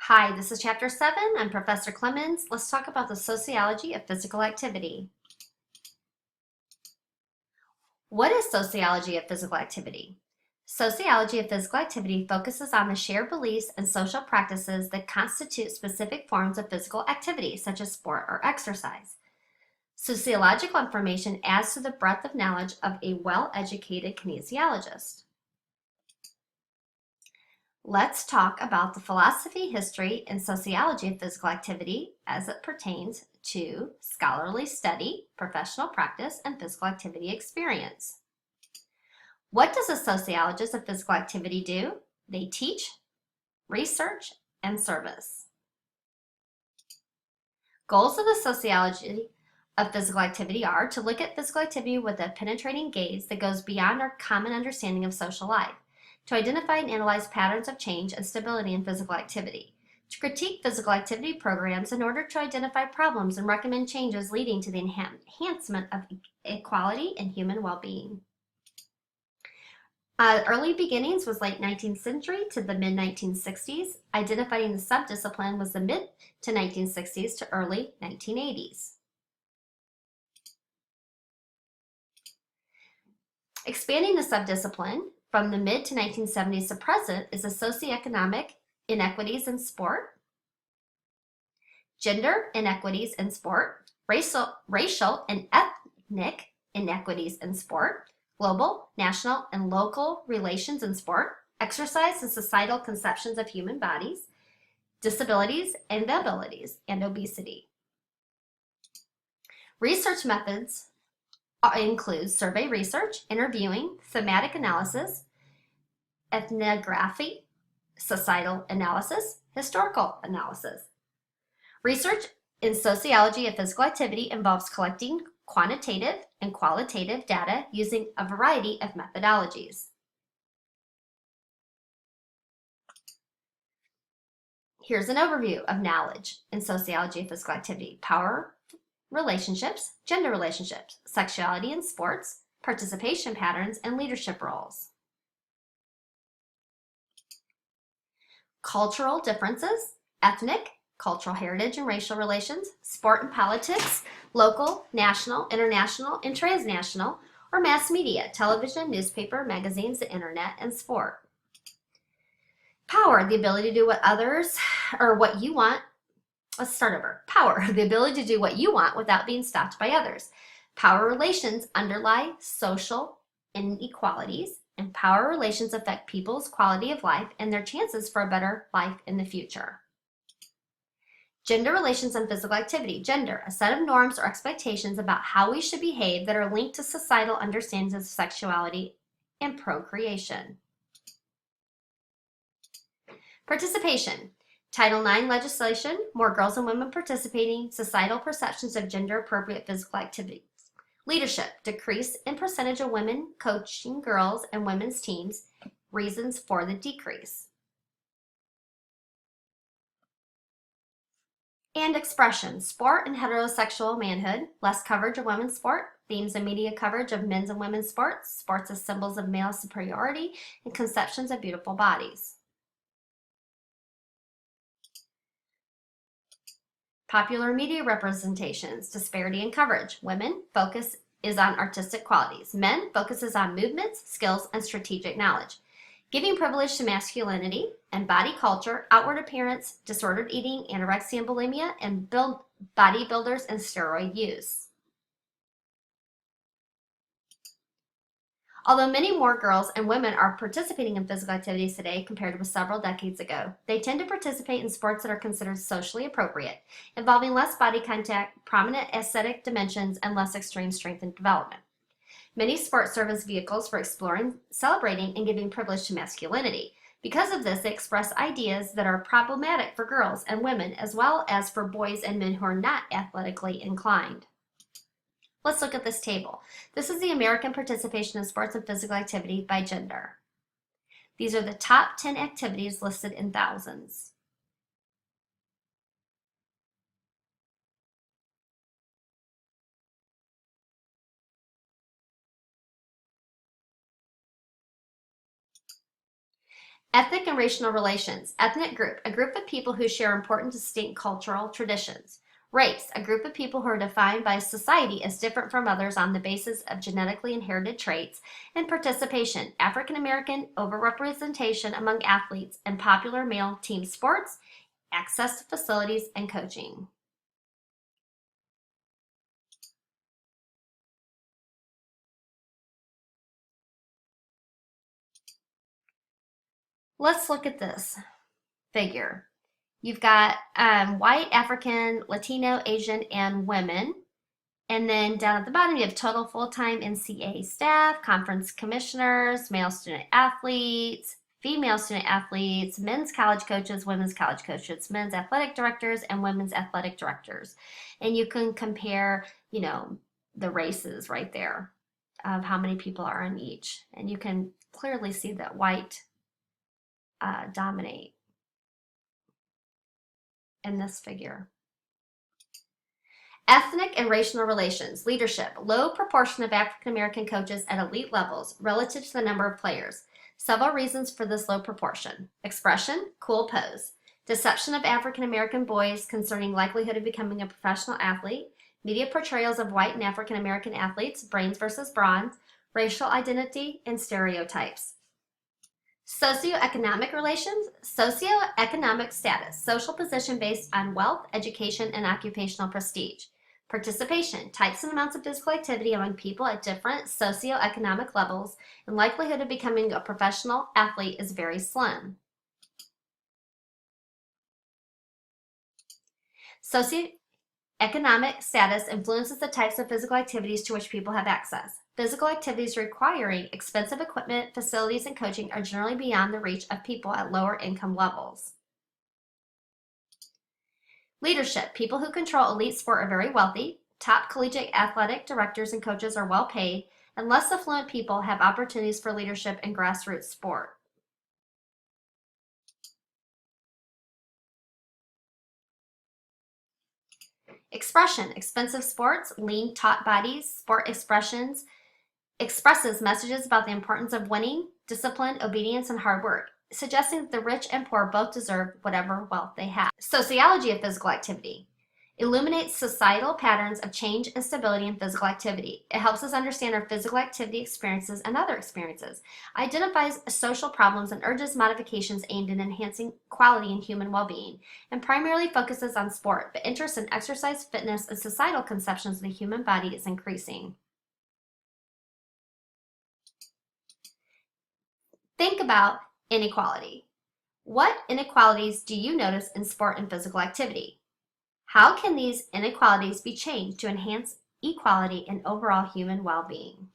Hi, this is Chapter 7. I'm Professor Clemens. Let's talk about the sociology of physical activity. What is sociology of physical activity? Sociology of physical activity focuses on the shared beliefs and social practices that constitute specific forms of physical activity, such as sport or exercise. Sociological information adds to the breadth of knowledge of a well-educated kinesiologist. Let's talk about the philosophy, history, and sociology of physical activity as it pertains to scholarly study, professional practice, and physical activity experience. What does a sociologist of physical activity do? They teach, research, and service. Goals of the sociology of physical activity are to look at physical activity with a penetrating gaze that goes beyond our common understanding of social life, to identify and analyze patterns of change and stability in physical activity, to critique physical activity programs in order to identify problems and recommend changes leading to the enhancement of equality and human well-being. Early beginnings was late 19th century to the mid-1960s. Identifying the subdiscipline was the mid to 1960s to early 1980s. Expanding the subdiscipline from the mid to 1970s to present is the socioeconomic inequities in sport, gender inequities in sport, racial and ethnic inequities in sport, global, national, and local relations in sport, exercise and societal conceptions of human bodies, disabilities and abilities, and obesity. Research methods include survey research, interviewing, thematic analysis, ethnography, societal analysis, historical analysis. Research in sociology of physical activity involves collecting quantitative and qualitative data using a variety of methodologies. Here's an overview of knowledge in sociology of physical activity: power relationships, gender relationships, sexuality in sports, participation patterns, and leadership roles. Cultural differences, ethnic, cultural heritage and racial relations, sport and politics, local, national, international, and transnational, or mass media, television, newspaper, magazines, the internet, and sport. Power, the ability to do what others, or what you want. Let's start over. Power, the ability to do what you want without being stopped by others. Power relations underlie social inequalities, and power relations affect people's quality of life and their chances for a better life in the future. Gender relations and physical activity. Gender, a set of norms or expectations about how we should behave that are linked to societal understandings of sexuality and procreation. Participation. Title IX legislation, more girls and women participating, societal perceptions of gender-appropriate physical activities. Leadership, decrease in percentage of women coaching girls and women's teams, reasons for the decrease. And expression, sport and heterosexual manhood, less coverage of women's sport, themes and media coverage of men's and women's sports, sports as symbols of male superiority, and conceptions of beautiful bodies. Popular media representations, disparity in coverage. Women focus is on artistic qualities. Men focuses on movements, skills, and strategic knowledge. Giving privilege to masculinity and body culture, outward appearance, disordered eating, anorexia and bulimia, and bodybuilders and steroid use. Although many more girls and women are participating in physical activities today compared with several decades ago, they tend to participate in sports that are considered socially appropriate, involving less body contact, prominent aesthetic dimensions, and less extreme strength and development. Many sports serve as vehicles for exploring, celebrating, and giving privilege to masculinity. Because of this, they express ideas that are problematic for girls and women, as well as for boys and men who are not athletically inclined. Let's look at this table. This is the American participation in sports and physical activity by gender. These are the top 10 activities listed in thousands. Ethnic and racial relations. Ethnic group, a group of people who share important distinct cultural traditions. Race, a group of people who are defined by society as different from others on the basis of genetically inherited traits. And participation, African American overrepresentation among athletes in popular male team sports, access to facilities, and coaching. Let's look at this figure. You've got white, African, Latino, Asian, and women. And then down at the bottom, you have total full-time NCAA staff, conference commissioners, male student athletes, female student athletes, men's college coaches, women's college coaches, men's athletic directors, and women's athletic directors. And you can compare, the races right there of how many people are in each. And you can clearly see that white dominate in this figure. Ethnic and racial relations. Leadership. Low proportion of African American coaches at elite levels relative to the number of players. Several reasons for this low proportion. Expression, cool pose. Deception of African American boys concerning likelihood of becoming a professional athlete. Media portrayals of white and African American athletes, brains versus bronze. Racial identity and stereotypes. Socioeconomic relations. Socioeconomic status. Social position based on wealth, education, and occupational prestige. Participation, types and amounts of physical activity among people at different socioeconomic levels, and likelihood of becoming a professional athlete is very slim. Socioeconomic status influences the types of physical activities to which people have access. Physical activities requiring expensive equipment, facilities, and coaching are generally beyond the reach of people at lower income levels. Leadership. People who control elite sport are very wealthy. Top collegiate athletic directors and coaches are well paid, and less affluent people have opportunities for leadership in grassroots sport. Expression. Expensive sports, lean, taut bodies, sport expresses messages about the importance of winning, discipline, obedience, and hard work, suggesting that the rich and poor both deserve whatever wealth they have. Sociology of physical activity illuminates societal patterns of change and stability in physical activity. It helps us understand our physical activity experiences and other experiences, identifies social problems, and urges modifications aimed at enhancing quality and human well-being, and primarily focuses on sport, but interest in exercise, fitness, and societal conceptions of the human body is increasing. Think about inequality. What inequalities do you notice in sport and physical activity? How can these inequalities be changed to enhance equality and overall human well-being?